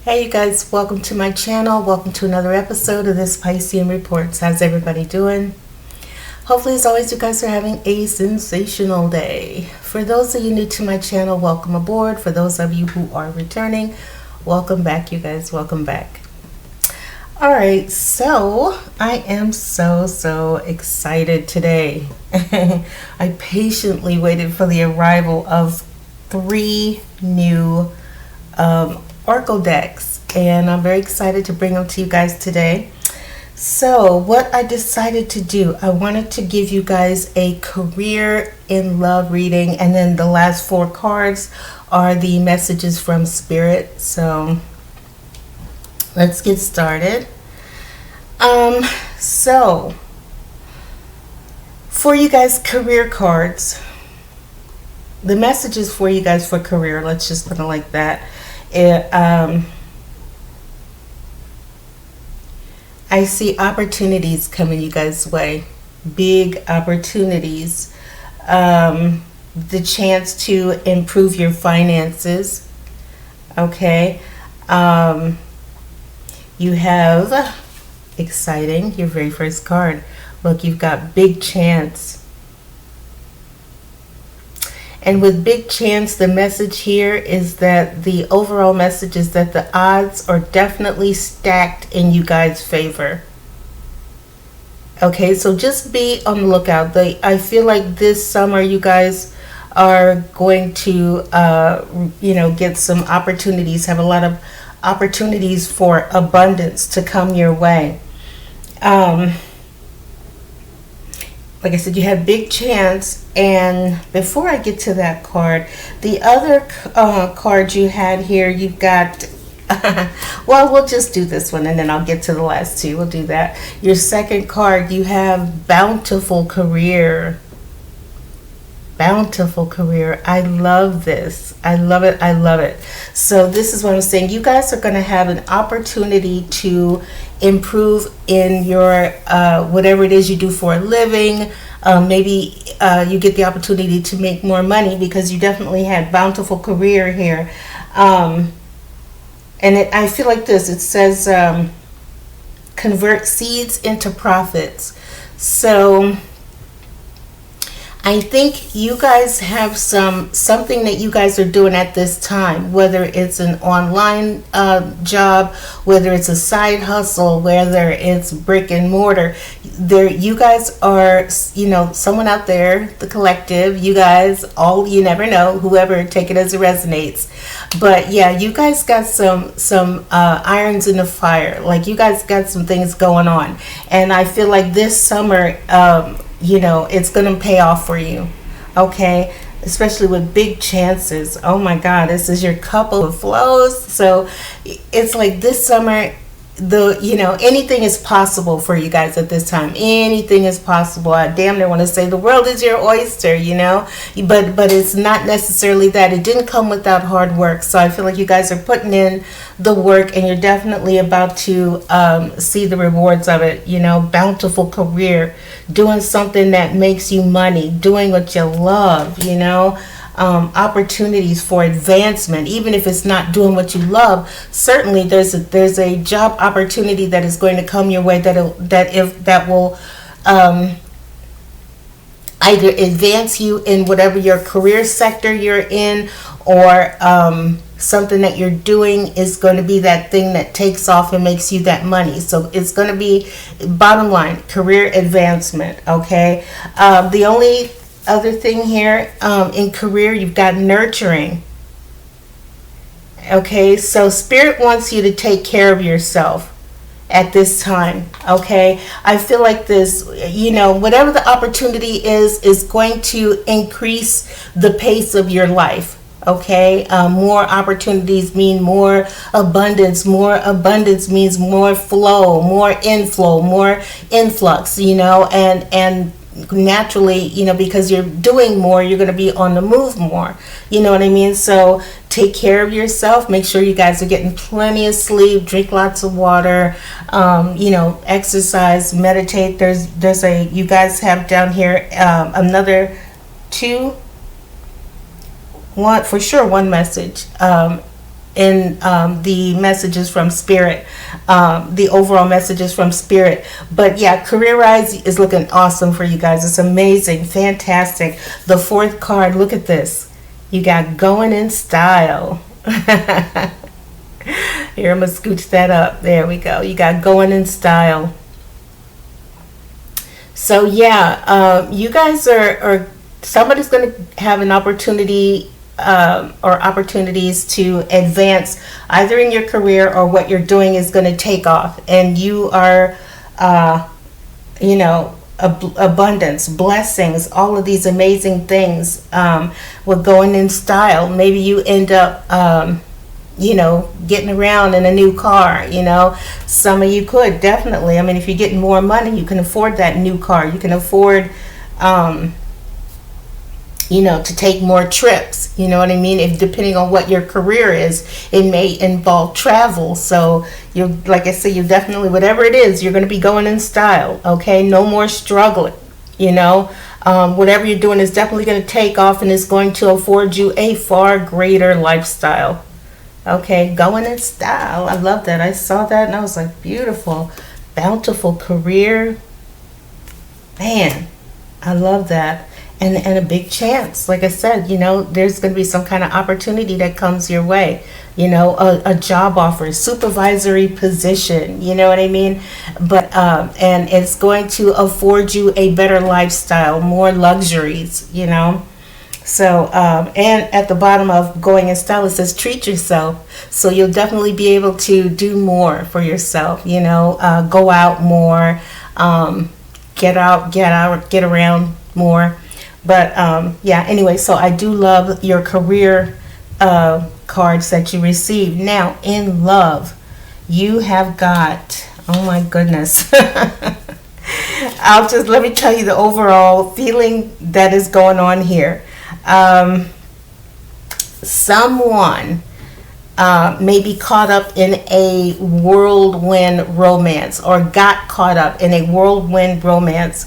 Hey you guys, welcome to my channel. Welcome to another episode of this Piscean Reports. How's everybody doing? Hopefully, as always, you guys are having a sensational day. For those of you new to my channel, welcome aboard. For those of you who are returning, welcome back, you guys. Welcome back. Alright, so I am so excited today. I patiently waited for the arrival of 3 new Oracle decks, and I'm very excited to bring them to you guys today. So what I decided to do, I wanted to give you guys a career in love reading, and then the last 4 cards are the messages from Spirit. So let's get started. So for you guys, career cards, the messages for you guys for career, let's just put it like that. I see opportunities coming you guys' way, big opportunities, the chance to improve your finances. Okay, you have exciting, your very first card. Look, you've got big chance. And with big chance, the message here is that the overall message is that the odds are definitely stacked in you guys' favor. Okay, so just be on the lookout. I feel like this summer you guys are going to, get some opportunities, have a lot of opportunities for abundance to come your way. Like I said, you have big chance. And before I get to that card, the other card you had here, you've got, well, we'll just do this one and then I'll get to the last 2. We'll do that. Your second card, you have bountiful career. Bountiful career. I love this. I love it. I love it. So this is what I'm saying. You guys are going to have an opportunity to improve in your whatever it is you do for a living. Maybe you get the opportunity to make more money because you definitely had bountiful career here. And I feel like this. It says convert seeds into profits. So I think you guys have something that you guys are doing at this time, whether it's an online job, whether it's a side hustle, whether it's brick and mortar. You guys are, someone out there, the collective, you guys, all, you never know, whoever, take it as it resonates. But yeah, you guys got some irons in the fire. Like you guys got some things going on. And I feel like this summer, it's going to pay off for you, okay? Especially with big chances. Oh my God, this is your couple of flows. So it's like this summer, anything is possible for you guys at this time. Anything is possible. I damn near want to say the world is your oyster, but it's not necessarily that. It didn't come without hard work. So I feel like you guys are putting in the work and you're definitely about to see the rewards of it. Bountiful career, doing something that makes you money, doing what you love, opportunities for advancement. Even if it's not doing what you love, certainly there's a job opportunity that is going to come your way that will either advance you in whatever your career sector you're in, or something that you're doing is going to be that thing that takes off and makes you that money. So it's going to be, bottom line, career advancement. Okay, the only other thing here, in career, you've got nurturing. Okay, so Spirit wants you to take care of yourself at this time. Okay, I feel like this, whatever the opportunity is going to increase the pace of your life. Okay, more opportunities mean more abundance. More abundance means more flow, more inflow, more influx, and naturally, because you're doing more, you're going to be on the move more. You know what I mean? So take care of yourself. Make sure you guys are getting plenty of sleep, drink lots of water, exercise, meditate. You guys have down here another 2, one for sure, one message. in the messages from spirit, the overall messages from spirit. But yeah, career rise is looking awesome for you guys. It's amazing, fantastic. The fourth card, look at this. You got going in style. Here, I'm gonna scooch that up. There we go. You got going in style. So yeah, you guys are somebody's going to have an opportunity, or opportunities to advance either in your career, or what you're doing is going to take off, and you are, you know, abundance, blessings, all of these amazing things, with going in style. Maybe you end up, you know, getting around in a new car. You know, some of you could definitely. I mean, if you're getting more money, you can afford that new car. You can afford, you know, to take more trips. You know what I mean? If depending on what your career is, it may involve travel. So you, like I said, you definitely, whatever it is, you're going to be going in style. Okay, no more struggling. You know, whatever you're doing is definitely going to take off, and it's going to afford you a far greater lifestyle. Okay, going in style. I love that. I saw that and I was like, beautiful, bountiful career. Man, I love that. And a big chance. Like I said, you know, there's going to be some kind of opportunity that comes your way. You know, a job offer, supervisory position. You know what I mean? But and it's going to afford you a better lifestyle, more luxuries. You know. So, and at the bottom of going in style, it says treat yourself. So you'll definitely be able to do more for yourself, you know, go out more, get around more. But yeah, anyway, so I do love your career cards that you received. Now, in love, you have got, oh my goodness. Let me tell you the overall feeling that is going on here. Someone may be caught up in a whirlwind romance, or got caught up in a whirlwind romance.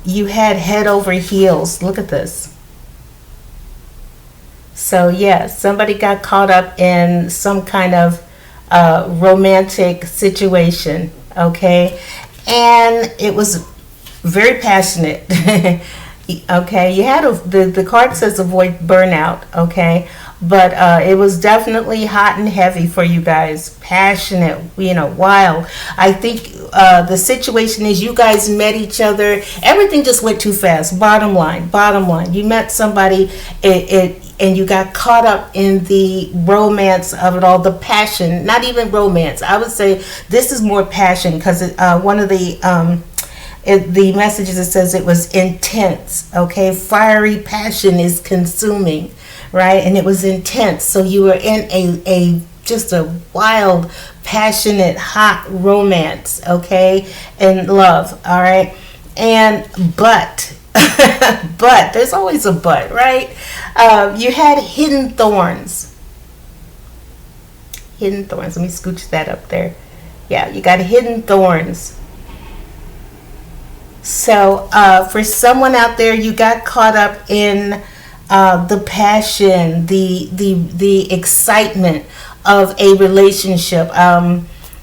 You had head over heels. Look at this. So yeah, somebody got caught up in some kind of romantic situation. Okay, and it was very passionate. Okay, you had the card says avoid burnout. Okay, but it was definitely hot and heavy for you guys, passionate, you know, wild. I think the situation is you guys met each other, everything just went too fast. Bottom line, you met somebody, and you got caught up in the romance of it all, the passion. Not even romance, I would say this is more passion, because one of the messages, it says it was intense. Okay, fiery passion is consuming, right? And it was intense. So you were in a just a wild, passionate, hot romance. Okay, and love. All right, and but but there's always a but, right? You had hidden thorns. Hidden thorns. Let me scooch that up there. Yeah, you got hidden thorns. So for someone out there, you got caught up in the passion, the excitement of a relationship.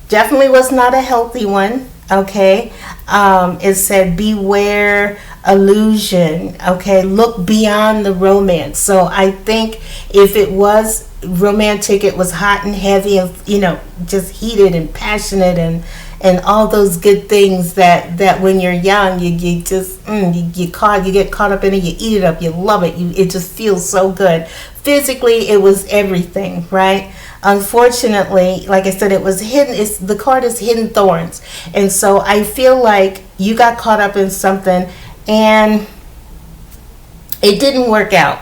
Definitely was not a healthy one. Okay, it said beware illusion. Okay, look beyond the romance. So I think if it was romantic, it was hot and heavy, and you know, just heated and passionate, and all those good things that when you're young, you just you get caught up in it, you eat it up, you love it, it just feels so good. Physically, it was everything, right? Unfortunately, like I said, it was hidden. The card is hidden thorns, and so I feel like you got caught up in something, and it didn't work out.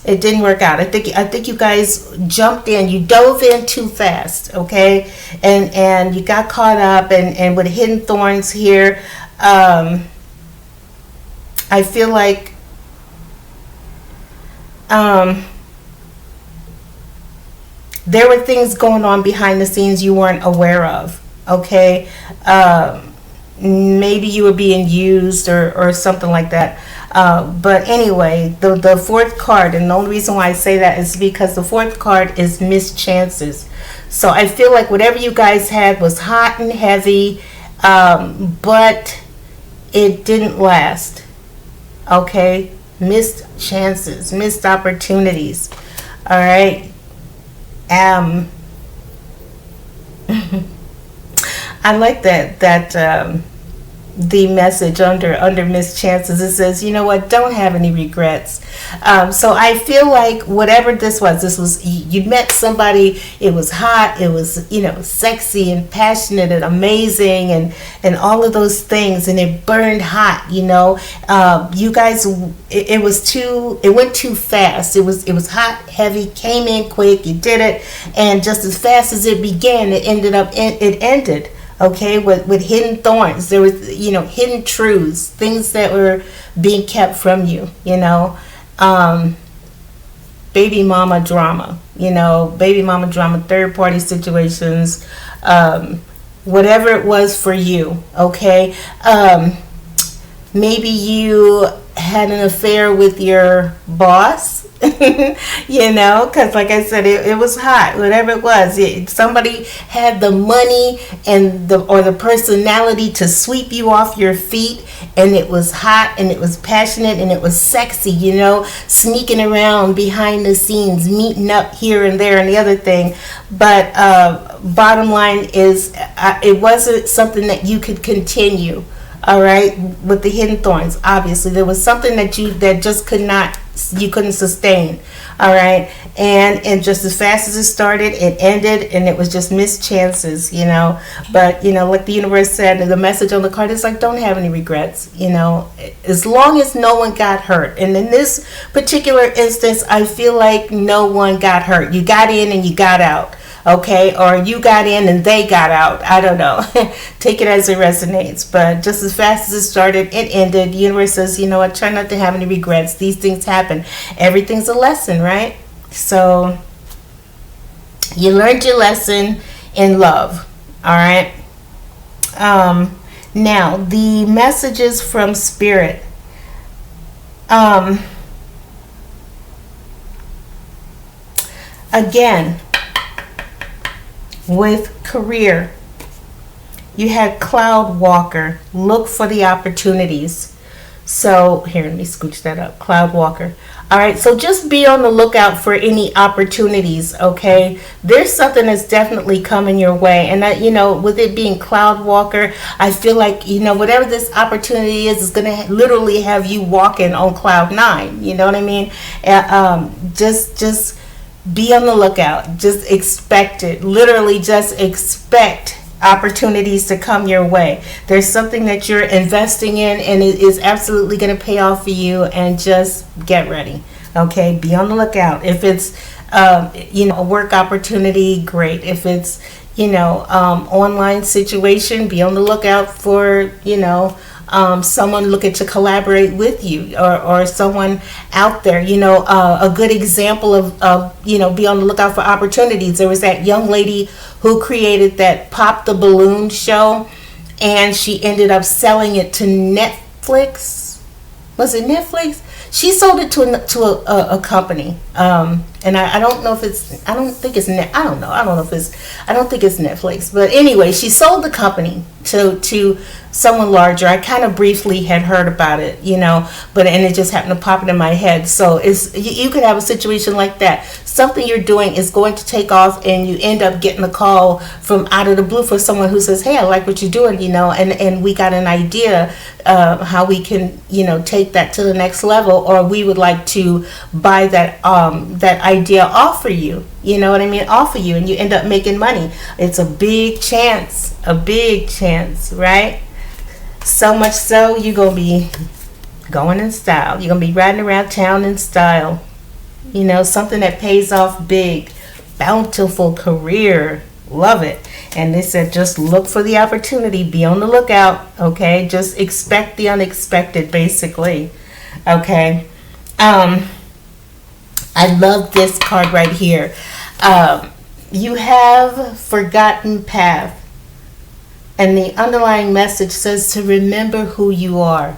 It didn't work out. I think you guys jumped in. You dove in too fast, okay? And you got caught up, and with hidden thorns here, I feel like there were things going on behind the scenes you weren't aware of, okay? Maybe you were being used or something like that. But anyway, the fourth card, and the only reason why I say that is because the fourth card is missed chances. So I feel like whatever you guys had was hot and heavy, but it didn't last. Okay? Missed chances, missed opportunities. All right? I like that the message under missed chances, it says, you know what, don't have any regrets. So I feel like whatever this was you met somebody, it was hot, it was, sexy and passionate and amazing and all of those things, and it burned hot. You guys, it went too fast. It was hot, heavy, came in quick, you did it, and just as fast as it began, it ended. Okay, with hidden thorns. There was, hidden truths, things that were being kept from you, baby mama drama, third party situations, whatever it was for you, okay? Maybe you had an affair with your boss, because like I said, it was hot, whatever it was. Somebody had the money and the personality to sweep you off your feet, and it was hot and it was passionate and it was sexy, sneaking around behind the scenes, meeting up here and there and the other thing. But bottom line is, it wasn't something that you could continue. All right, with the hidden thorns, obviously there was something that just you couldn't sustain. All right, and just as fast as it started, it ended, and it was just missed chances. But like the universe said, the message on the card is like, don't have any regrets. As long as no one got hurt. And in this particular instance, I feel like no one got hurt. You got in and you got out. Okay, or you got in and they got out. I don't know. Take it as it resonates. But just as fast as it started, it ended. The universe says, what, try not to have any regrets. These things happen. Everything's a lesson, right? So you learned your lesson in love. All right. Now, the messages from Spirit. Again, with career, you had Cloud Walker. Look for the opportunities. So here, let me scooch that up. Cloud Walker. All right, so just be on the lookout for any opportunities. Okay, there's something that's definitely coming your way, and that, with it being Cloud Walker, I feel like whatever this opportunity is gonna literally have you walking on cloud 9. You know what I mean? Just be on the lookout. Just expect it. Literally just expect opportunities to come your way. There's something that you're investing in and it is absolutely going to pay off for you, and just get ready. Okay, be on the lookout. If it's a work opportunity, great. If it's online situation, be on the lookout for someone looking to collaborate with you, or someone out there. A good example of be on the lookout for opportunities. There was that young lady who created that Pop the Balloon show, and she ended up selling it to Netflix. Was it Netflix? She sold it to a company, and I don't know if it's. I don't think it's. I don't know. I don't know if it's. I don't think it's Netflix. But anyway, she sold the company to someone larger. I kind of briefly had heard about it, but it just happened to pop it in my head. So you could have a situation like that. Something you're doing is going to take off, and you end up getting a call from out of the blue for someone who says, "Hey, I like what you're doing," and we got an idea how we can, take that to the next level, or we would like to buy that idea off for you. You know what I mean? Off of you, and you end up making money. It's a big chance, right? So much so, you're going to be going in style. You're going to be riding around town in style. Something that pays off big, bountiful career. Love it. And they said, just look for the opportunity. Be on the lookout. Okay? Just expect the unexpected, basically. Okay? I love this card right here. You have forgotten path. And the underlying message says to remember who you are.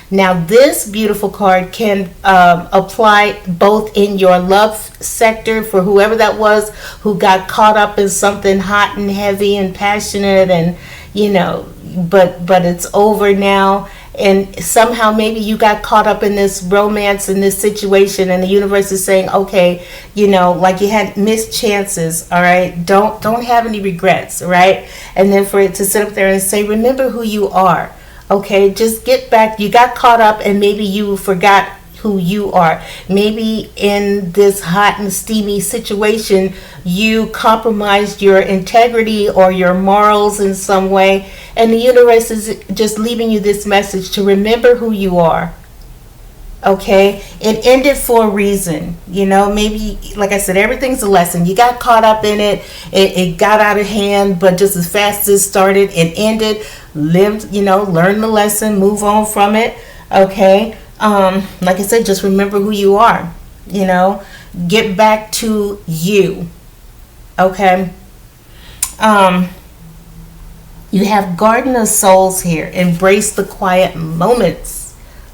Now, this beautiful card can apply both in your love sector for whoever that was who got caught up in something hot and heavy and passionate, and but it's over now. And somehow maybe you got caught up in this romance, in this situation, and the universe is saying, okay, like you had missed chances. All right, don't have any regrets. Right. And then for it to sit up there and say, remember who you are. Okay, just get back. You got caught up and maybe you forgot who you are. Maybe in this hot and steamy situation, you compromised your integrity or your morals in some way. And the universe is just leaving you this message to remember who you are. Okay, it ended for a reason. Maybe, like I said, everything's a lesson. You got caught up in it. It got out of hand, but just as fast as it started, it ended. Lived, learn the lesson, move on from it. Okay, like I said, just remember who you are. Get back to you. Okay. You have Garden of Souls here. Embrace the quiet moments.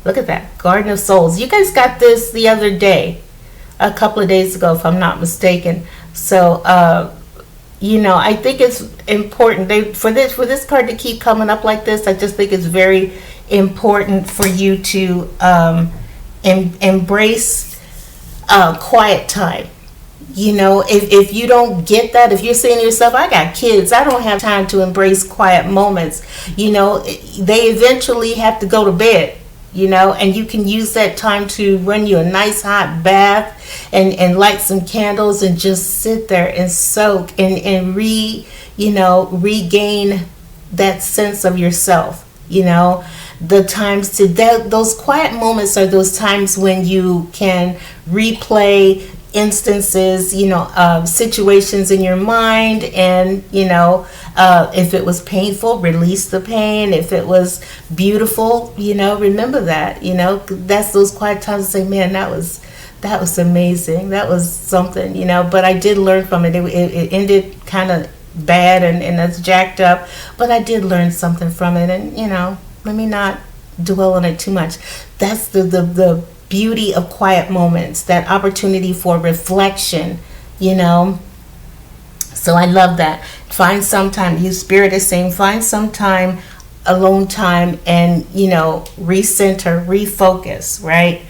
Look at that, Garden of Souls. You guys got this the other day, a couple of days ago, if I'm not mistaken. So, I think it's important for this card to keep coming up like this. I just think it's very important for you to embrace quiet time. If you don't get that, if you're saying to yourself, I got kids, I don't have time to embrace quiet moments, they eventually have to go to bed. And you can use that time to run you a nice hot bath and light some candles and just sit there and soak and regain that sense of yourself. The times those quiet moments are those times when you can replay instances, situations in your mind, and if it was painful, release the pain. If it was beautiful, remember that. That's those quiet times to say, man, that was amazing, that was something. But I did learn from it. It ended kind of bad and it's jacked up, but I did learn something from it, and let me not dwell on it too much. That's the beauty of quiet moments, that opportunity for reflection. So I love that. Find some time. You Spirit is saying, find some time, alone time, and recenter, refocus. Right.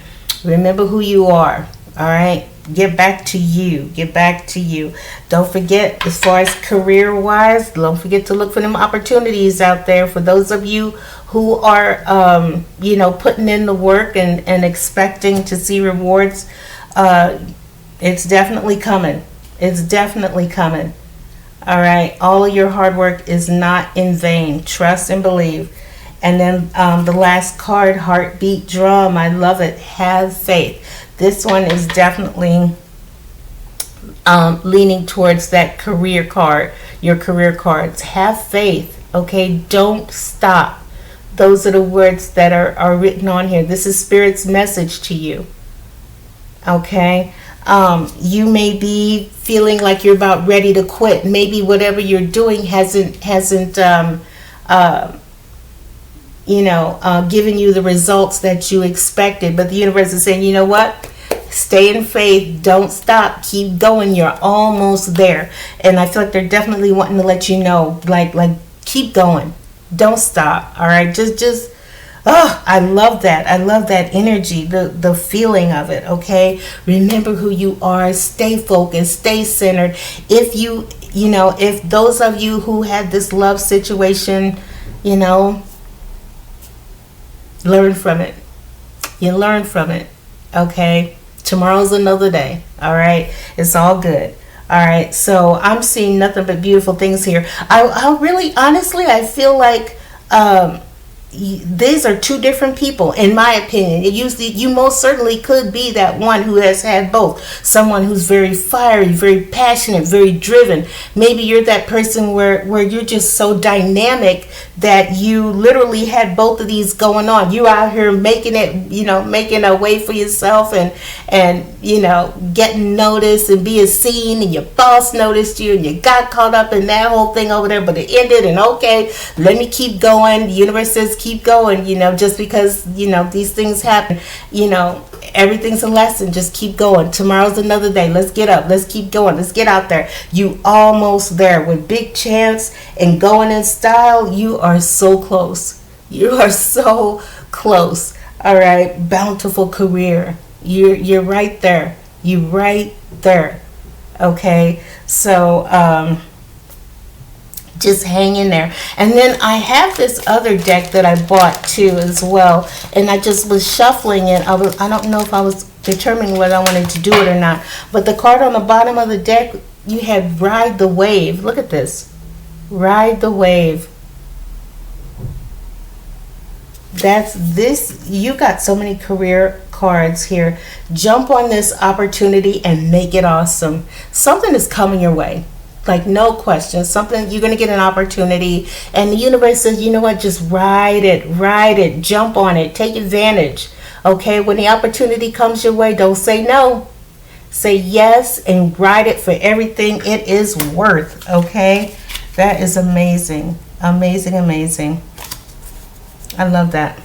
Remember who you are. All right. Get back to you. Get back to you. Don't forget, as far as career wise, don't forget to look for them opportunities out there. For those of you who are, putting in the work and expecting to see rewards, it's definitely coming. It's definitely coming. All right. All of your hard work is not in vain. Trust and believe. And then the last card, Heartbeat Drum. I love it. Have faith. This one is definitely leaning towards that career card, your career cards. Have faith. Okay. Don't stop. Those are the words that are written on here. This is Spirit's message to you. Okay. You may be feeling like you're about ready to quit. Maybe whatever you're doing hasn't given you the results that you expected. But the universe is saying, you know what? Stay in faith. Don't stop. Keep going. You're almost there. And I feel like they're definitely wanting to let you know, like keep going. Don't stop. All right. Just I love that. I love that energy, the feeling of it. Okay. Remember who you are. Stay focused. Stay centered. If those of you who had this love situation, learn from it. You learn from it. Okay. Tomorrow's another day. All right. It's all good. All right. So I'm seeing nothing but beautiful things here. I really, honestly, I feel like these are two different people, in my opinion. You most certainly could be that one who has had both. Someone who's very fiery, very passionate, very driven. Maybe you're that person where you're just so dynamic that you literally had both of these going on. You're out here making it, making a way for yourself and getting noticed and being seen, and your boss noticed you and you got caught up in that whole thing over there, but it ended, and okay, let me keep going. The universe says keep going, you know, just because, you know, these things happen, you know, everything's a lesson. Just keep going. Tomorrow's another day. Let's get up. Let's keep going. Let's get out there. You almost there with big chance and going in style. You are so close. You are so close. All right. Bountiful career. You're right there. You right there. Okay. So, just hang in there. And then I have this other deck that I bought too as well, and I just was shuffling it. I don't know if I was determining whether I wanted to do it or not, but the card on the bottom of the deck, you had Ride the Wave. Look at this. Ride the Wave. That's this. You got so many career cards here. Jump on this opportunity and make it awesome. Something is coming your way. Like, no question. Something, you're going to get an opportunity, and the universe says, you know what, just ride it, jump on it, take advantage. Okay, when the opportunity comes your way, don't say no. Say yes and ride it for everything it is worth. Okay, that is amazing. Amazing, amazing. I love that.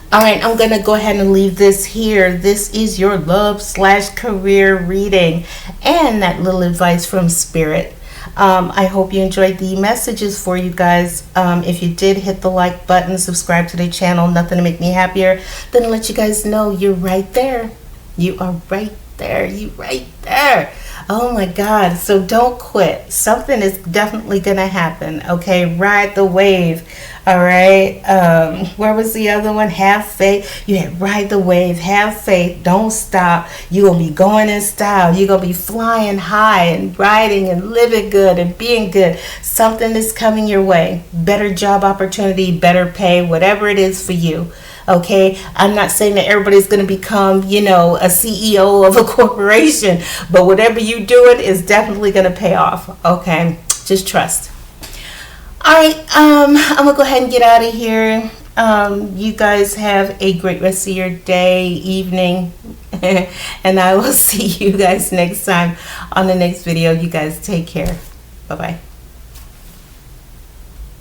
All right, I'm going to go ahead and leave this here. This is your love/career reading and that little advice from Spirit. I hope you enjoyed the messages for you guys. If you did, hit the like button, subscribe to the channel. Nothing to make me happier than to let you guys know you're right there. You are right there. You right there. Oh my God. So don't quit. Something is definitely going to happen. Okay. Ride the wave. All right. Where was the other one? Have faith. You had Ride the Wave. Have faith. Don't stop. You're going to be going in style. You're going to be flying high and riding and living good and being good. Something is coming your way. Better job opportunity, better pay, whatever it is for you. Okay, I'm not saying that everybody's going to become, you know, a CEO of a corporation, but whatever you're doing is definitely going to pay off. Okay, just trust. All right, I'm going to go ahead and get out of here. You guys have a great rest of your day, evening, and I will see you guys next time on the next video. You guys take care. Bye-bye.